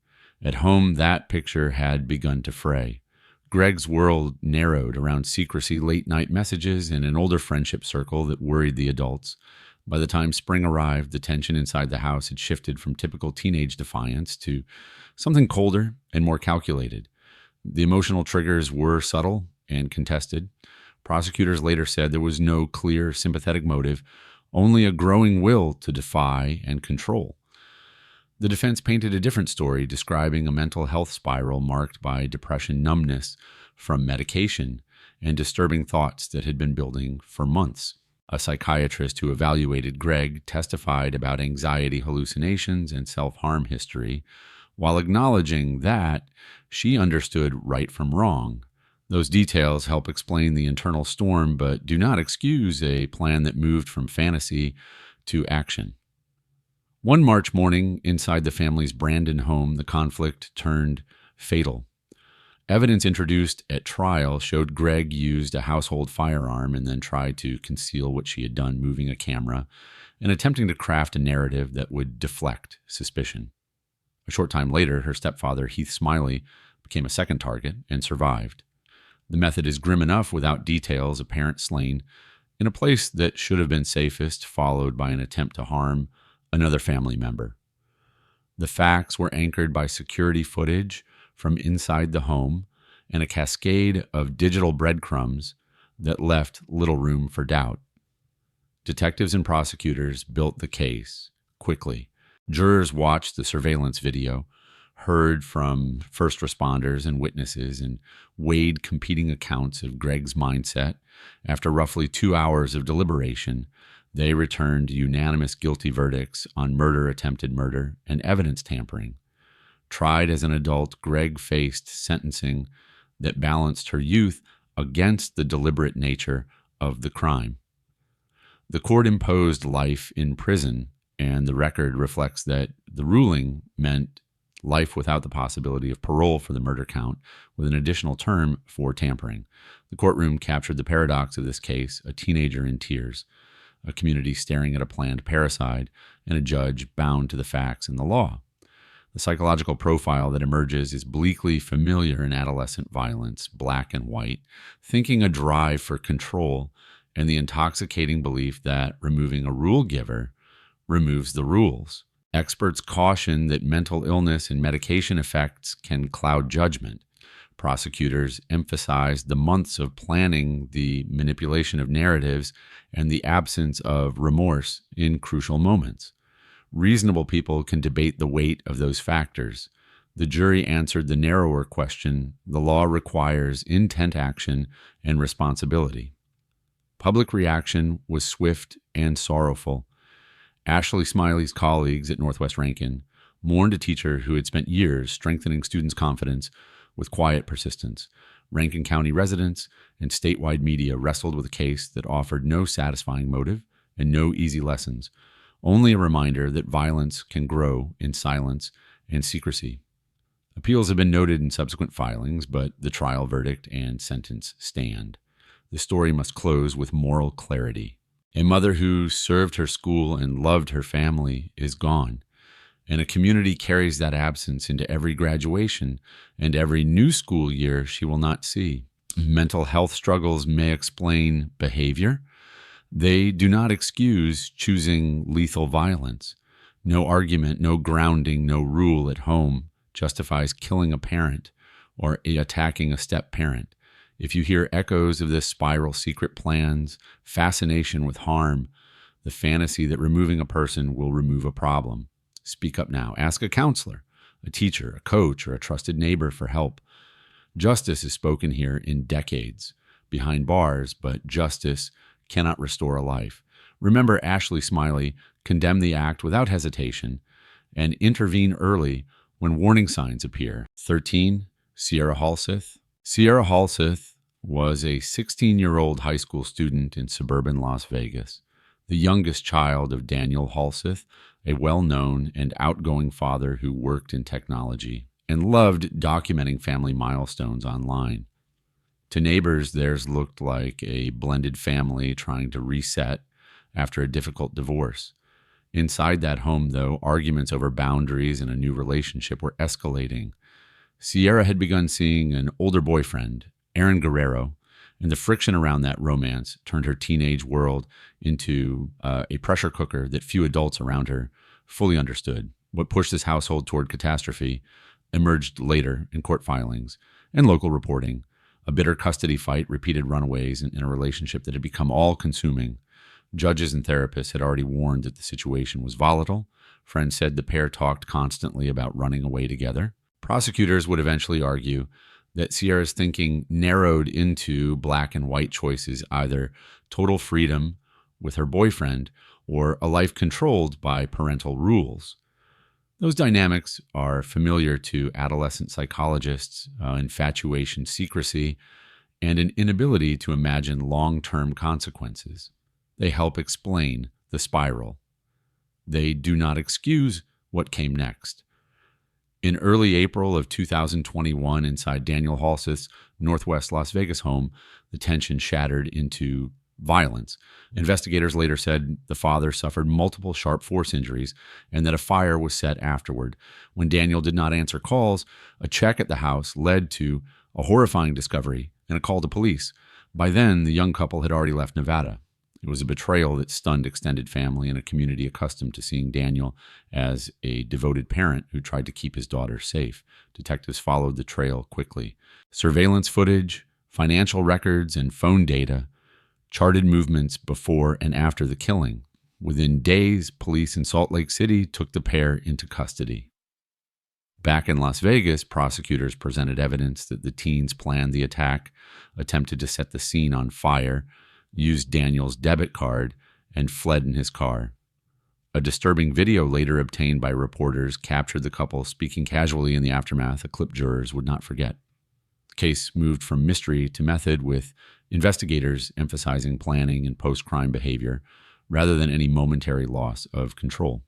At home, that picture had begun to fray. Gregg's world narrowed around secrecy, late-night messages, and an older friendship circle that worried the adults. By the time spring arrived, the tension inside the house had shifted from typical teenage defiance to something colder and more calculated. The emotional triggers were subtle and contested. Prosecutors later said there was no clear sympathetic motive, only a growing will to defy and control. The defense painted a different story, describing a mental health spiral marked by depression, numbness from medication, and disturbing thoughts that had been building for months. A psychiatrist who evaluated Gregg testified about anxiety, hallucinations, and self-harm history, while acknowledging that she understood right from wrong. Those details help explain the internal storm, but do not excuse a plan that moved from fantasy to action. One March morning, inside the family's Brandon home, the conflict turned fatal. Evidence introduced at trial showed Gregg used a household firearm and then tried to conceal what she had done, moving a camera and attempting to craft a narrative that would deflect suspicion. A short time later, her stepfather, Heath Smiley, became a second target and survived. The method is grim enough without details: a parent slain in a place that should have been safest, followed by an attempt to harm another family member. The facts were anchored by security footage from inside the home and a cascade of digital breadcrumbs that left little room for doubt. Detectives and prosecutors built the case quickly. Jurors watched the surveillance video, heard from first responders and witnesses, and weighed competing accounts of Gregg's mindset. After roughly 2 hours of deliberation, they returned unanimous guilty verdicts on murder, attempted murder, and evidence tampering. Tried as an adult, Gregg faced sentencing that balanced her youth against the deliberate nature of the crime. The court imposed life in prison, and the record reflects that the ruling meant life without the possibility of parole for the murder count, with an additional term for tampering. The courtroom captured the paradox of this case: a teenager in tears, a community staring at a planned parricide, and a judge bound to the facts and the law. The psychological profile that emerges is bleakly familiar in adolescent violence, black and white, thinking a drive for control and the intoxicating belief that removing a rule giver removes the rules. Experts caution that mental illness and medication effects can cloud judgment. Prosecutors emphasize the months of planning, the manipulation of narratives, and the absence of remorse in crucial moments. Reasonable people can debate the weight of those factors. The jury answered the narrower question: the law requires intent action and responsibility. Public reaction was swift and sorrowful. Ashley Smiley's colleagues at Northwest Rankin mourned a teacher who had spent years strengthening students' confidence with quiet persistence. Rankin County residents and statewide media wrestled with a case that offered no satisfying motive and no easy lessons, only a reminder that violence can grow in silence and secrecy. Appeals have been noted in subsequent filings, but the trial verdict and sentence stand. The story must close with moral clarity. A mother who served her school and loved her family is gone, and a community carries that absence into every graduation and every new school year she will not see. Mental health struggles may explain behavior. They do not excuse choosing lethal violence. No argument, no grounding, no rule at home justifies killing a parent or attacking a step-parent. If you hear echoes of this spiral, secret plans, fascination with harm, the fantasy that removing a person will remove a problem, speak up now. Ask a counselor, a teacher, a coach, or a trusted neighbor for help. Justice is spoken here in decades, behind bars, but justice cannot restore a life. Remember, Ashley Smiley condemned the act without hesitation and intervene early when warning signs appear. 13. Sierra Halseth. Sierra Halseth was a 16-year-old high school student in suburban Las Vegas, the youngest child of Daniel Halseth, a well-known and outgoing father who worked in technology and loved documenting family milestones online. To neighbors, theirs looked like a blended family trying to reset after a difficult divorce. Inside that home, though, arguments over boundaries and a new relationship were escalating. Sierra had begun seeing an older boyfriend, Erin Guerrero, and the friction around that romance turned her teenage world into a pressure cooker that few adults around her fully understood. What pushed this household toward catastrophe emerged later in court filings and local reporting: a bitter custody fight, repeated runaways, in a relationship that had become all-consuming. Judges and therapists had already warned that the situation was volatile. Friends said the pair talked constantly about running away together. Prosecutors would eventually argue that Sierra's thinking narrowed into black and white choices, either total freedom with her boyfriend or a life controlled by parental rules. Those dynamics are familiar to adolescent psychologists: infatuation, secrecy, and an inability to imagine long-term consequences. They help explain the spiral. They do not excuse what came next. In early April of 2021, inside Daniel Halseth's Northwest Las Vegas home, the tension shattered into violence. Investigators later said the father suffered multiple sharp force injuries and that a fire was set afterward. When Daniel did not answer calls, a check at the house led to a horrifying discovery and a call to police. By then, the young couple had already left Nevada. It was a betrayal that stunned extended family and a community accustomed to seeing Daniel as a devoted parent who tried to keep his daughter safe. Detectives followed the trail quickly. Surveillance footage, financial records, and phone data charted movements before and after the killing. Within days, police in Salt Lake City took the pair into custody. Back in Las Vegas, prosecutors presented evidence that the teens planned the attack, attempted to set the scene on fire, used Daniel's debit card, and fled in his car. A disturbing video later obtained by reporters captured the couple speaking casually in the aftermath, a clip jurors would not forget. The case moved from mystery to method, with investigators emphasizing planning and post-crime behavior rather than any momentary loss of control.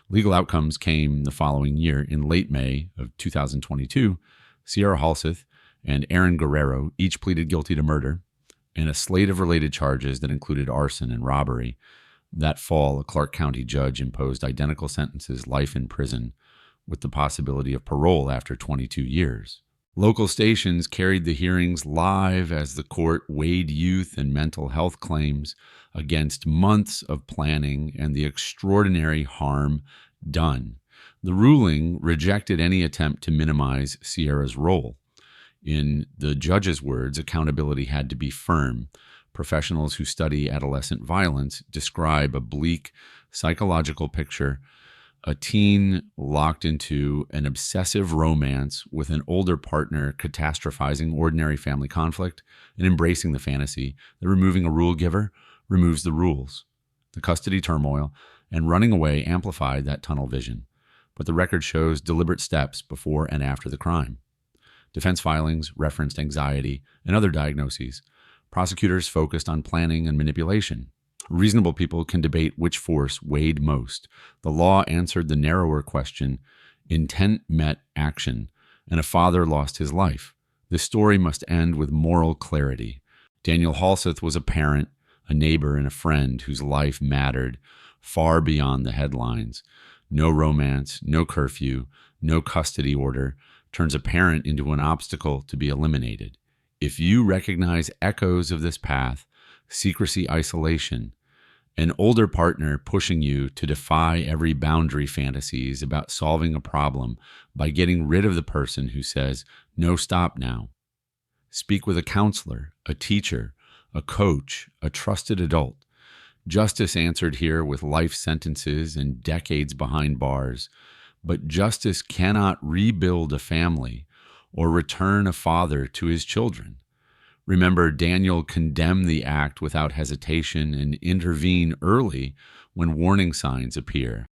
Legal outcomes came the following year. In late May of 2022, Sierra Halseth and Erin Guerrero each pleaded guilty to murder and a slate of related charges that included arson and robbery. That fall, a Clark County judge imposed identical sentences, life in prison, with the possibility of parole after 22 years. Local stations carried the hearings live as the court weighed youth and mental health claims against months of planning and the extraordinary harm done. The ruling rejected any attempt to minimize Sierra's role. In the judge's words, accountability had to be firm. Professionals who study adolescent violence describe a bleak psychological picture: a teen locked into an obsessive romance with an older partner, catastrophizing ordinary family conflict and embracing the fantasy that removing a rule giver removes the rules. The custody turmoil and running away amplified that tunnel vision, but the record shows deliberate steps before and after the crime. Defense filings referenced anxiety and other diagnoses. Prosecutors focused on planning and manipulation. Reasonable people can debate which force weighed most. The law answered the narrower question: intent met action, and a father lost his life. This story must end with moral clarity. Daniel Halseth was a parent, a neighbor, and a friend whose life mattered far beyond the headlines. No romance, no curfew, no custody order turns a parent into an obstacle to be eliminated. If you recognize echoes of this path, secrecy, isolation, an older partner pushing you to defy every boundary fantasies about solving a problem by getting rid of the person who says, "No, stop now." Speak with a counselor, a teacher, a coach, a trusted adult. Justice answered here with life sentences and decades behind bars. But justice cannot rebuild a family or return a father to his children. Remember, Daniel condemned the act without hesitation and intervened early when warning signs appear.